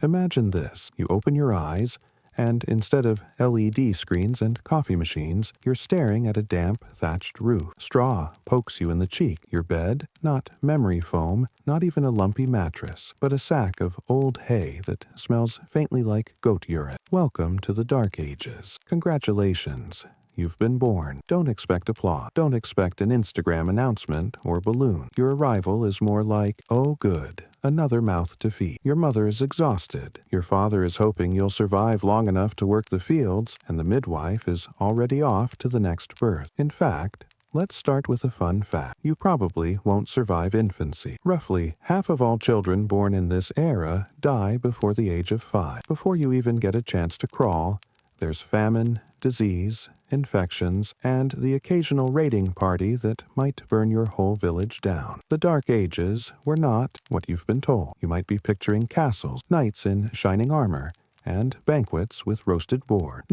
Imagine this. You open your eyes, and instead of LED screens and coffee machines, you're staring at a damp, thatched roof. Straw pokes you in the cheek. Your bed, not memory foam, not even a lumpy mattress, but a sack of old hay that smells faintly like goat urine. Welcome to the Dark Ages. Congratulations. You've been born. Don't expect applause. Don't expect an Instagram announcement or balloon. Your arrival is more like, oh good, another mouth to feed. Your mother is exhausted. Your father is hoping you'll survive long enough to work the fields, and the midwife is already off to the next birth. In fact, let's start with a fun fact. You probably won't survive infancy. Roughly half of all children born in this era die before the age of 5. Before you even get a chance to crawl, there's famine, disease, infections, and the occasional raiding party that might burn your whole village down. The Dark Ages were not what you've been told. You might be picturing castles, knights in shining armor, and banquets with roasted boar.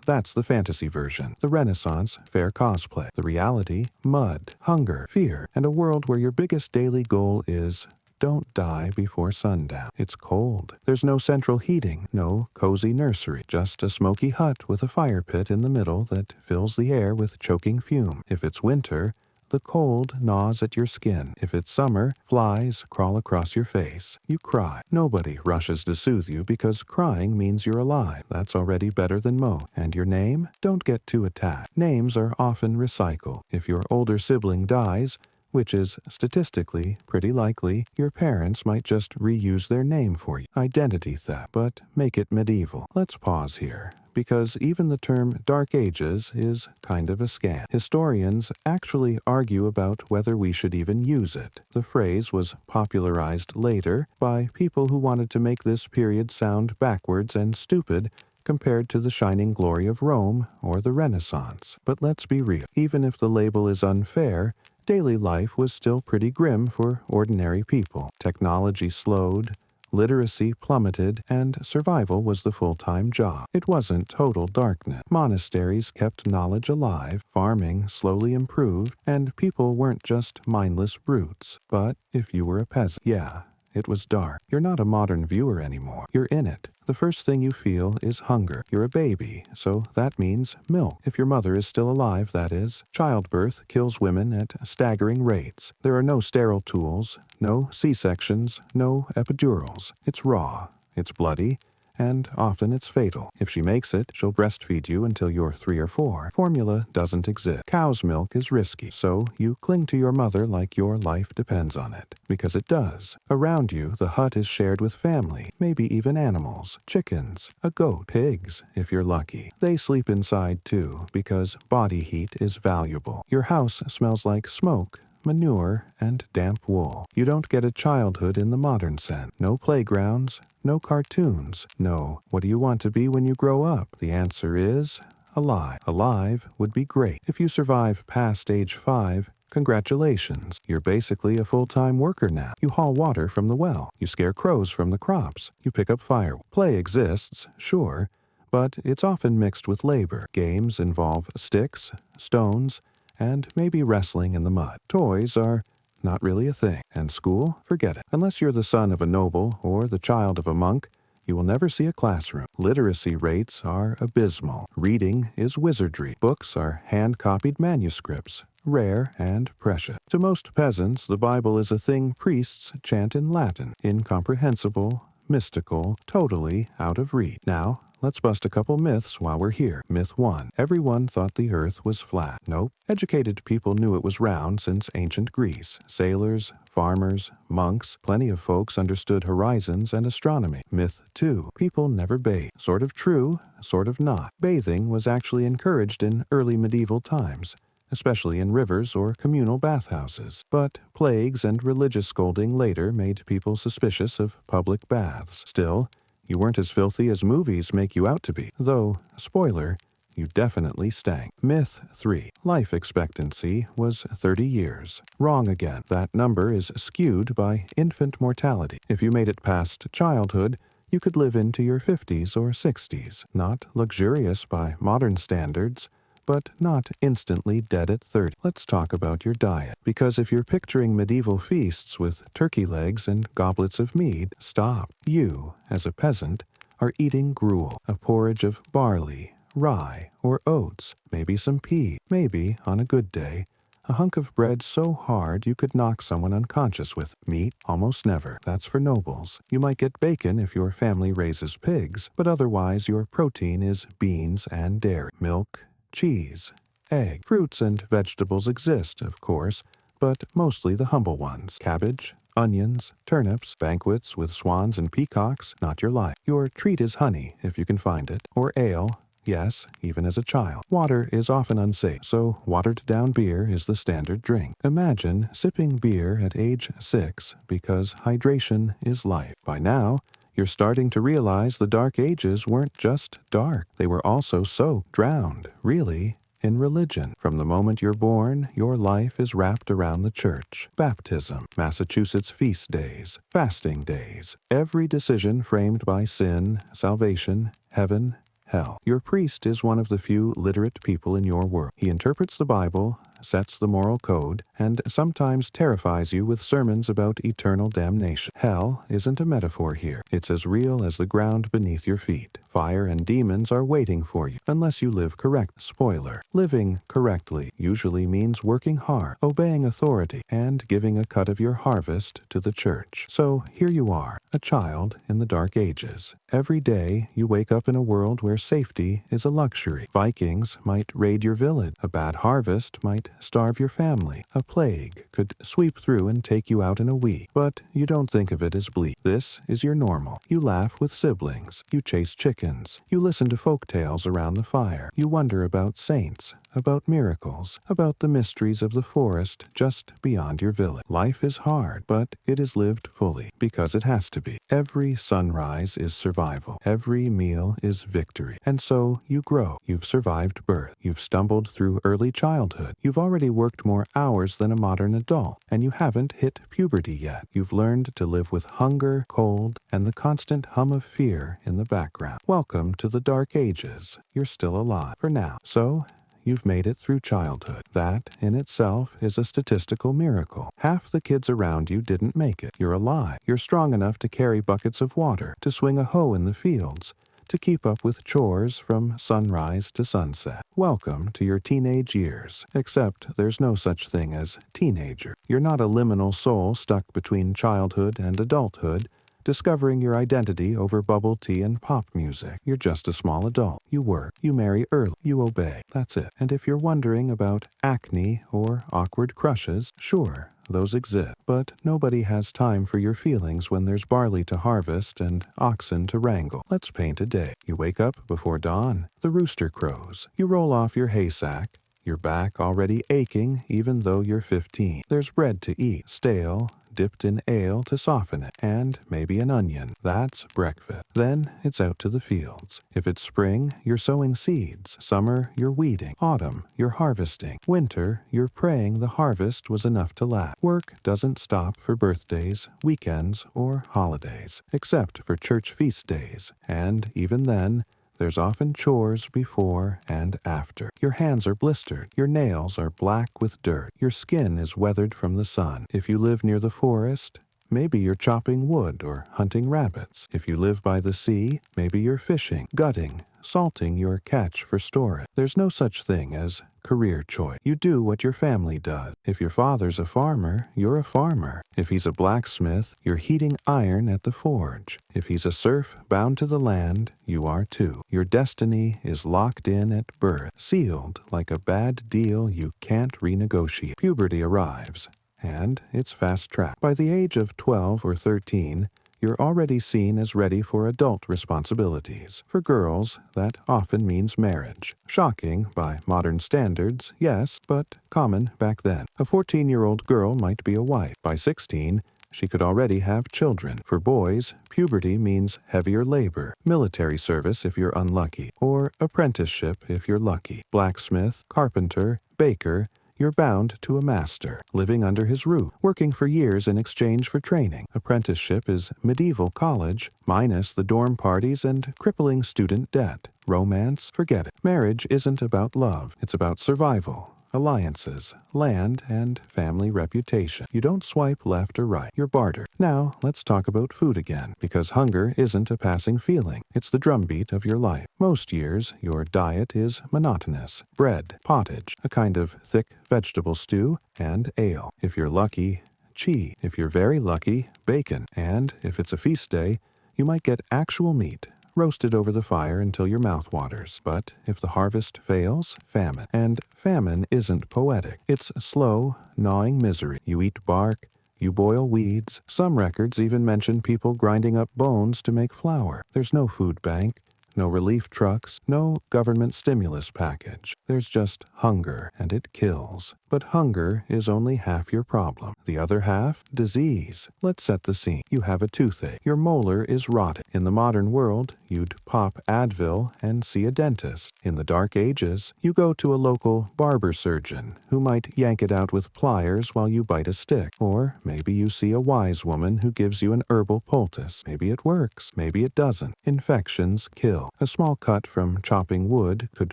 That's the fantasy version. The Renaissance, fair cosplay. The reality, mud, hunger, fear, and a world where your biggest daily goal is don't die before sundown. It's cold. There's no central heating, no cozy nursery, just a smoky hut with a fire pit in the middle that fills the air with choking fume. If it's winter, the cold gnaws at your skin. If it's summer, flies crawl across your face. You cry. Nobody rushes to soothe you because crying means you're alive. That's already better than most. And your name? Don't get too attached. Names are often recycled. If your older sibling dies, which is statistically pretty likely, your parents might just reuse their name for you. Identity theft, but make it medieval. Let's pause here, because even the term Dark Ages is kind of a scam. Historians actually argue about whether we should even use it. The phrase was popularized later by people who wanted to make this period sound backwards and stupid compared to the shining glory of Rome or the Renaissance. But let's be real. Even if the label is unfair, daily life was still pretty grim for ordinary people. Technology slowed, literacy plummeted, and survival was the full-time job. It wasn't total darkness. Monasteries kept knowledge alive, farming slowly improved, and people weren't just mindless brutes. But if you were a peasant, yeah, it was dark. You're not a modern viewer anymore. You're in it. The first thing you feel is hunger. You're a baby, so that means milk. If your mother is still alive, that is. Childbirth kills women at staggering rates. There are no sterile tools, no C-sections, no epidurals. It's raw. It's bloody. And often it's fatal. If she makes it, she'll breastfeed you until you're 3 or 4. Formula doesn't exist. Cow's milk is risky, so you cling to your mother like your life depends on it. Because it does. Around you, the hut is shared with family, maybe even animals. Chickens, a goat, pigs, if you're lucky. They sleep inside too, because body heat is valuable. Your house smells like smoke, manure, and damp wool. You don't get a childhood in the modern sense. No playgrounds, no cartoons. No, what do you want to be when you grow up? The answer is alive. Alive would be great. If you survive past age 5, congratulations. You're basically a full-time worker now. You haul water from the well. You scare crows from the crops. You pick up firewood. Play exists, sure, but it's often mixed with labor. Games involve sticks, stones, and maybe wrestling in the mud. Toys are not really a thing. And school? Forget it. Unless you're the son of a noble or the child of a monk, you will never see a classroom. Literacy rates are abysmal. Reading is wizardry. Books are hand-copied manuscripts, rare and precious. To most peasants, the Bible is a thing priests chant in Latin, incomprehensible, mystical, totally out of reach. Now, let's bust a couple myths while we're here. Myth 1. Everyone thought the earth was flat. Nope. Educated people knew it was round since ancient Greece. Sailors, farmers, monks, plenty of folks understood horizons and astronomy. Myth 2. People never bathed. Sort of true, sort of not. Bathing was actually encouraged in early medieval times, especially in rivers or communal bathhouses. But plagues and religious scolding later made people suspicious of public baths. Still, you weren't as filthy as movies make you out to be, though, spoiler, you definitely stank. Myth 3. Life expectancy was 30 years. Wrong again. That number is skewed by infant mortality. If you made it past childhood, you could live into your 50s or 60s. Not luxurious by modern standards, but not instantly dead at 30. Let's talk about your diet, because if you're picturing medieval feasts with turkey legs and goblets of mead, stop. You, as a peasant, are eating gruel, a porridge of barley, rye, or oats, maybe some pea, maybe, on a good day, a hunk of bread so hard you could knock someone unconscious with. Meat? Almost never. That's for nobles. You might get bacon if your family raises pigs, but otherwise your protein is beans and dairy. Milk, cheese, egg. Fruits and vegetables exist, of course, but mostly the humble ones. Cabbage, onions, turnips, banquets with swans and peacocks, not your life. Your treat is honey, if you can find it, or ale. Yes, even as a child. Water is often unsafe, so watered-down beer is the standard drink. Imagine sipping beer at age 6 because hydration is life. By now, you're starting to realize the Dark Ages weren't just dark. They were also soaked, drowned, really, in religion. From the moment you're born, your life is wrapped around the church. Baptism, Massachusetts feast days, fasting days, every decision framed by sin, salvation, heaven, hell. Your priest is one of the few literate people in your world. He interprets the Bible, sets the moral code, and sometimes terrifies you with sermons about eternal damnation. Hell isn't a metaphor here. It's as real as the ground beneath your feet. Fire and demons are waiting for you, unless you live correct. Spoiler. Living correctly usually means working hard, obeying authority, and giving a cut of your harvest to the church. So here you are, a child in the Dark Ages. Every day you wake up in a world where safety is a luxury. Vikings might raid your village. A bad harvest might starve your family. A plague could sweep through and take you out in a week. But you don't think of it as bleak. This is your normal. You laugh with siblings. You chase chickens. You listen to folk tales around the fire. You wonder about saints, about miracles, about the mysteries of the forest just beyond your village. Life is hard, but it is lived fully, because it has to be. Every sunrise is survival. Every meal is victory. And so you grow. You've survived birth. You've stumbled through early childhood. You've already worked more hours than a modern adult, and you haven't hit puberty yet. You've learned to live with hunger, cold, and the constant hum of fear in the background. Welcome to the Dark Ages. You're still alive, for now. So, you've made it through childhood. That, in itself, is a statistical miracle. Half the kids around you didn't make it. You're alive. You're strong enough to carry buckets of water, to swing a hoe in the fields, to keep up with chores from sunrise to sunset. Welcome to your teenage years. Except there's no such thing as teenager. You're not a liminal soul stuck between childhood and adulthood, discovering your identity over bubble tea and pop music. You're just a small adult. You work. You marry early. You obey. That's it. And if you're wondering about acne or awkward crushes, sure, those exist. But nobody has time for your feelings when there's barley to harvest and oxen to wrangle. Let's paint a day. You wake up before dawn. The rooster crows. You roll off your haysack, your back already aching even though you're 15. There's bread to eat, stale, dipped in ale to soften it, and maybe an onion. That's breakfast. Then it's out to the fields. If it's spring, you're sowing seeds. Summer, you're weeding. Autumn, you're harvesting. Winter, you're praying the harvest was enough to last. Work doesn't stop for birthdays, weekends, or holidays, except for church feast days, and even then, there's often chores before and after. Your hands are blistered. Your nails are black with dirt. Your skin is weathered from the sun. If you live near the forest, maybe you're chopping wood or hunting rabbits. If you live by the sea, maybe you're fishing, gutting, salting your catch for storage. There's no such thing as career choice. You do what your family does. If your father's a farmer, you're a farmer. If he's a blacksmith, you're heating iron at the forge. If he's a serf bound to the land, you are too. Your destiny is locked in at birth, sealed like a bad deal you can't renegotiate. Puberty arrives, and it's fast-tracked. By the age of 12 or 13, you're already seen as ready for adult responsibilities. For girls, that often means marriage. Shocking by modern standards, yes, but common back then. A 14-year-old girl might be a wife. By 16, she could already have children. For boys, puberty means heavier labor, military service if you're unlucky, or apprenticeship if you're lucky. Blacksmith, carpenter, baker, You're bound to a master, living under his roof, working for years in exchange for training. Apprenticeship is medieval college, minus the dorm parties and crippling student debt. Romance? Forget it. Marriage isn't about love. It's about survival, alliances, land, and family reputation. You don't swipe left or right. You're bartered. Now, let's talk about food again, because hunger isn't a passing feeling. It's the drumbeat of your life. Most years, your diet is monotonous. Bread, pottage, a kind of thick vegetable stew, and ale. If you're lucky, cheese. If you're very lucky, bacon. And if it's a feast day, you might get actual meat, roasted over the fire until your mouth waters. But if the harvest fails, famine. And famine isn't poetic. It's slow, gnawing misery. You eat bark, you boil weeds. Some records even mention people grinding up bones to make flour. There's no food bank, no relief trucks, no government stimulus package. There's just hunger, and it kills. But hunger is only half your problem. The other half? Disease. Let's set the scene. You have a toothache. Your molar is rotted. In the modern world, you'd pop Advil and see a dentist. In the Dark Ages, you go to a local barber surgeon who might yank it out with pliers while you bite a stick. Or maybe you see a wise woman who gives you an herbal poultice. Maybe it works. Maybe it doesn't. Infections kill. A small cut from chopping wood could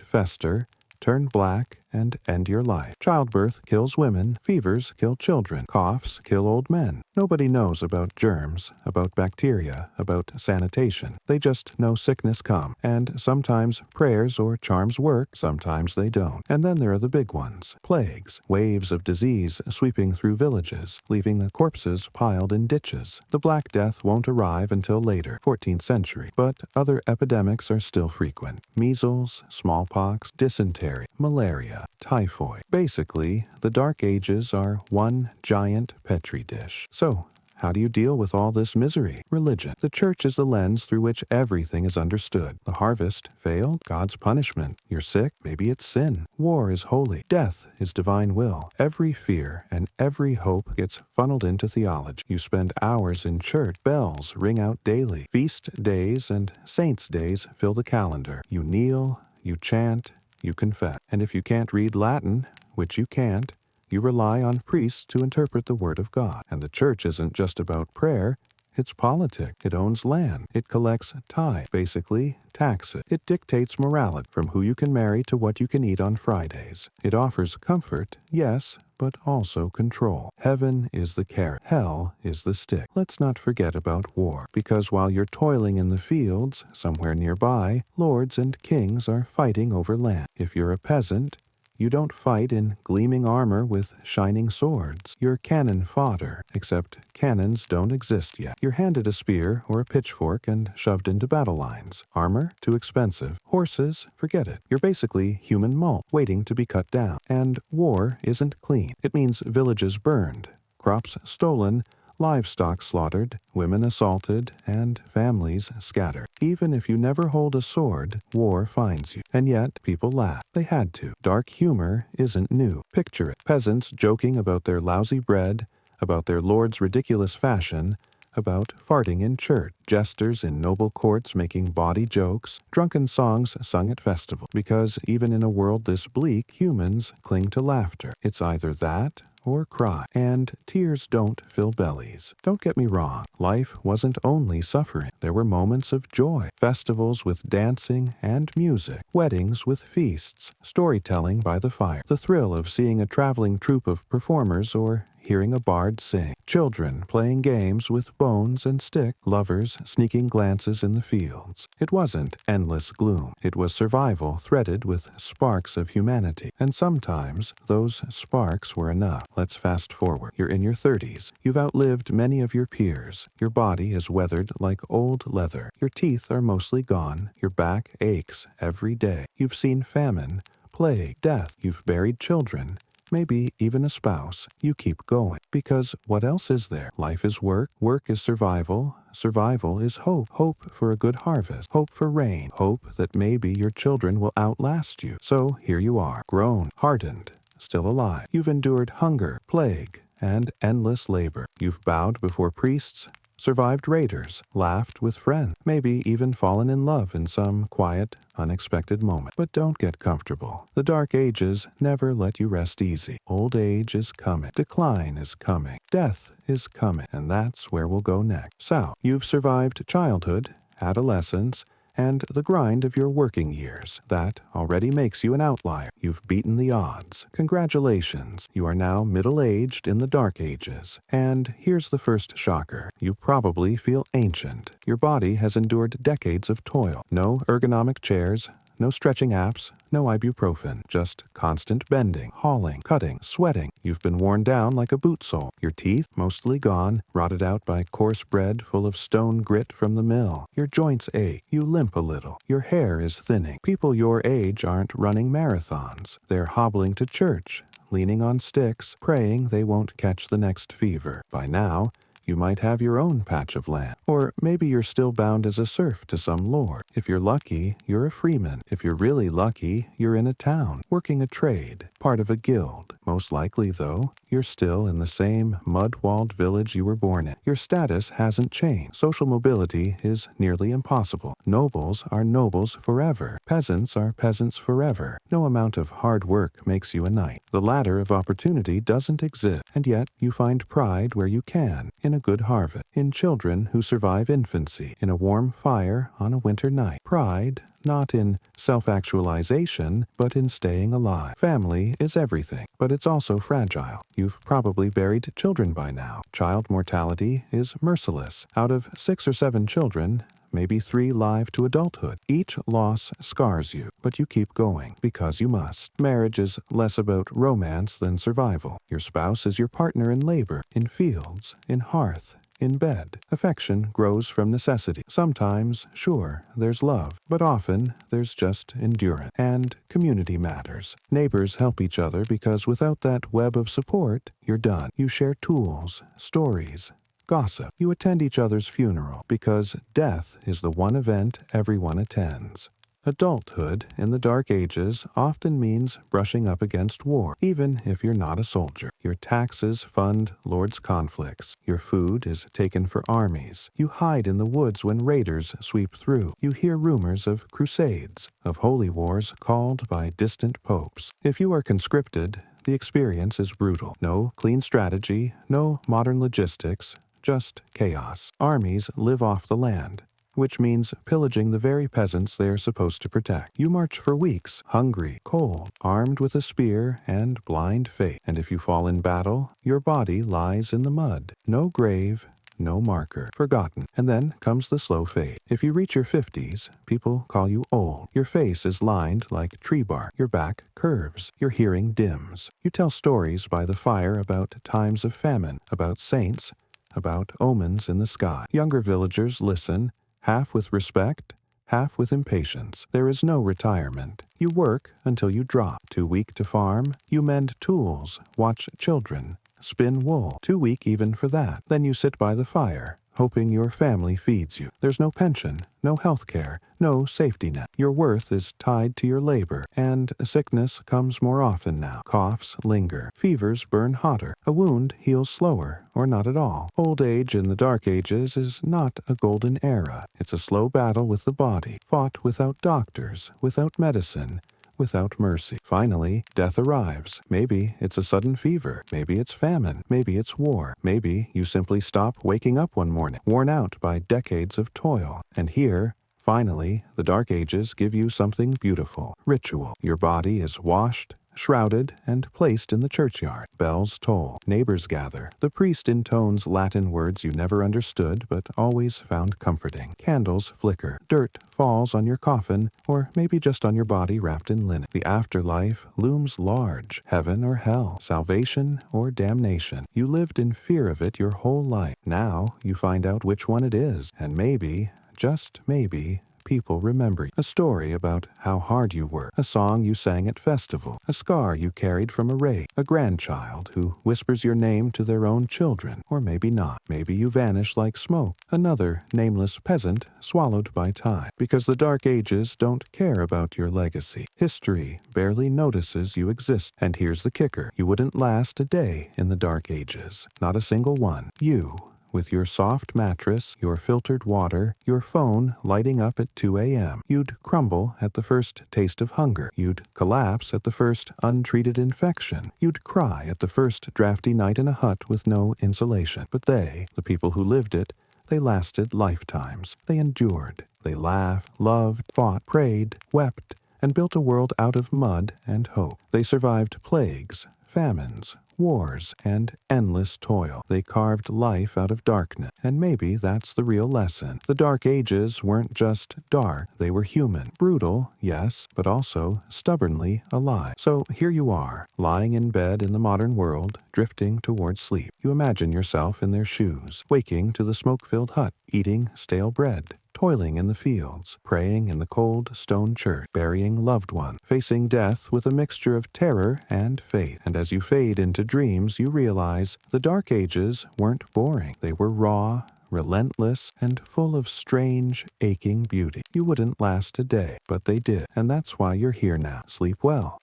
fester, turn black, and end your life. Childbirth kills women, fevers kill children, coughs kill old men. Nobody knows about germs, about bacteria, about sanitation. They just know sickness come, and sometimes prayers or charms work, sometimes they don't. And then there are the big ones. Plagues, waves of disease sweeping through villages, leaving the corpses piled in ditches. The Black Death won't arrive until later, 14th century, but other epidemics are still frequent. Measles, smallpox, dysentery, malaria, typhoid. Basically, the Dark Ages are one giant petri dish. So, how do you deal with all this misery? Religion. The church is the lens through which everything is understood. The harvest failed, God's punishment. You're sick, maybe it's sin. War is holy. Death is divine will. Every fear and every hope gets funneled into theology. You spend hours in church. Bells ring out daily. Feast days and saints' days fill the calendar. You kneel, you chant, you confess. And if you can't read Latin, which you can't, you rely on priests to interpret the Word of God. And the church isn't just about prayer, it's politic. It owns land. It collects tithe, basically taxes. It dictates morality, from who you can marry to what you can eat on Fridays. It offers comfort, yes, but also control. Heaven is the carrot. Hell is the stick. Let's not forget about war, because while you're toiling in the fields, somewhere nearby, lords and kings are fighting over land. If you're a peasant, you don't fight in gleaming armor with shining swords. You're cannon fodder, except cannons don't exist yet. You're handed a spear or a pitchfork and shoved into battle lines. Armor? Too expensive. Horses? Forget it. You're basically human mulch, waiting to be cut down. And war isn't clean. It means villages burned, crops stolen, livestock slaughtered, women assaulted, and families scattered. Even if you never hold a sword, war finds you. And yet, people laugh. They had to. Dark humor isn't new. Picture it. Peasants joking about their lousy bread, about their lord's ridiculous fashion, about farting in church, jesters in noble courts making bawdy jokes, drunken songs sung at festivals. Because even in a world this bleak, humans cling to laughter. It's either that or cry, and tears don't fill bellies. Don't get me wrong, life wasn't only suffering. There were moments of joy, festivals with dancing and music, weddings with feasts, storytelling by the fire, the thrill of seeing a traveling troupe of performers or hearing a bard sing, children playing games with bones and sticks, lovers sneaking glances in the fields. It wasn't endless gloom. It was survival threaded with sparks of humanity. And sometimes those sparks were enough. Let's fast forward. You're in your 30s. You've outlived many of your peers. Your body is weathered like old leather. Your teeth are mostly gone. Your back aches every day. You've seen famine, plague, death. You've buried children, maybe even a spouse. You keep going. Because what else is there? Life is work. Work is survival. Survival is hope. Hope for a good harvest. Hope for rain. Hope that maybe your children will outlast you. So here you are, grown, hardened, still alive. You've endured hunger, plague, and endless labor. You've bowed before priests, survived raiders, laughed with friends, maybe even fallen in love in some quiet, unexpected moment. But don't get comfortable. The Dark Ages never let you rest easy. Old age is coming. Decline is coming. Death is coming. And that's where we'll go next. So, you've survived childhood, adolescence, and the grind of your working years. That already makes you an outlier. You've beaten the odds. Congratulations. You are now middle-aged in the Dark Ages. And here's the first shocker. You probably feel ancient. Your body has endured decades of toil. No ergonomic chairs, no stretching apps, no ibuprofen, just constant bending, hauling, cutting, sweating. You've been worn down like a boot sole. Your teeth, mostly gone, rotted out by coarse bread full of stone grit from the mill. Your joints ache. You limp a little. Your hair is thinning. People your age aren't running marathons. They're hobbling to church, leaning on sticks, praying they won't catch the next fever. By now, you might have your own patch of land. Or maybe you're still bound as a serf to some lord. If you're lucky, you're a freeman. If you're really lucky, you're in a town, working a trade, part of a guild. Most likely, though, you're still in the same mud-walled village you were born in. Your status hasn't changed. Social mobility is nearly impossible. Nobles are nobles forever. Peasants are peasants forever. No amount of hard work makes you a knight. The ladder of opportunity doesn't exist, and yet you find pride where you can, in a good harvest, in children who survive infancy, in a warm fire on a winter night. Pride, not in self-actualization, but in staying alive. Family is everything, but it's also fragile. You've probably buried children by now. Child mortality is merciless. Out of 6 or 7 children, maybe 3 live to adulthood. Each loss scars you, but you keep going, because you must. Marriage is less about romance than survival. Your spouse is your partner in labor, in fields, in hearth, in bed. Affection grows from necessity. Sometimes, sure, there's love, but often there's just endurance. And community matters. Neighbors help each other because without that web of support, you're done. You share tools, stories, gossip. You attend each other's funeral because death is the one event everyone attends. Adulthood in the Dark Ages often means brushing up against war, even if you're not a soldier. Your taxes fund lords' conflicts. Your food is taken for armies. You hide in the woods when raiders sweep through. You hear rumors of crusades, of holy wars called by distant popes. If you are conscripted, the experience is brutal. No clean strategy, no modern logistics, just chaos. Armies live off the land, which means pillaging the very peasants they are supposed to protect. You march for weeks, hungry, cold, armed with a spear and blind faith. And if you fall in battle, your body lies in the mud. No grave, no marker, forgotten. And then comes the slow fade. If you reach your 50s, people call you old. Your face is lined like tree bark. Your back curves. Your hearing dims. You tell stories by the fire about times of famine, about saints, about omens in the sky. Younger villagers listen, half with respect, half with impatience. There is no retirement. You work until you drop. Too weak to farm, you mend tools, watch children, spin wool. Too weak even for that. Then you sit by the fire, hoping your family feeds you. There's no pension, no health care, no safety net. Your worth is tied to your labor, and sickness comes more often now. Coughs linger. Fevers burn hotter. A wound heals slower, or not at all. Old age in the Dark Ages is not a golden era. It's a slow battle with the body, fought without doctors, without medicine, without mercy. Finally, death arrives. Maybe it's a sudden fever. Maybe it's famine. Maybe it's war. Maybe you simply stop waking up one morning, worn out by decades of toil. And here, finally, the Dark Ages give you something beautiful. Ritual. Your body is washed, shrouded, and placed in the churchyard. Bells toll. Neighbors gather. The priest intones Latin words you never understood but always found comforting. Candles flicker. Dirt falls on your coffin, or maybe just on your body wrapped in linen. The afterlife looms large. Heaven or hell. Salvation or damnation. You lived in fear of it your whole life. Now you find out which one it is, and maybe, just maybe, people remember you. A story about how hard you worked, a song you sang at festival, a scar you carried from a raid, a grandchild who whispers your name to their own children, or maybe not. Maybe you vanish like smoke, another nameless peasant swallowed by time. Because the Dark Ages don't care about your legacy. History barely notices you exist. And here's the kicker. You wouldn't last a day in the Dark Ages. Not a single one. You with your soft mattress, your filtered water, your phone lighting up at 2 a.m. You'd crumble at the first taste of hunger. You'd collapse at the first untreated infection. You'd cry at the first drafty night in a hut with no insulation. But they, the people who lived it, they lasted lifetimes. They endured. They laughed, loved, fought, prayed, wept, and built a world out of mud and hope. They survived plagues, famines, wars, and endless toil. They carved life out of darkness. And maybe that's the real lesson. The Dark Ages weren't just dark. They were human. Brutal, yes, but also stubbornly alive. So here you are, lying in bed in the modern world, drifting towards sleep. You imagine yourself in their shoes, waking to the smoke-filled hut, eating stale bread, toiling in the fields, praying in the cold stone church, burying loved ones, facing death with a mixture of terror and faith. And as you fade into dreams, you realize the Dark Ages weren't boring. They were raw, relentless, and full of strange, aching beauty. You wouldn't last a day, but they did. And that's why you're here now. Sleep well.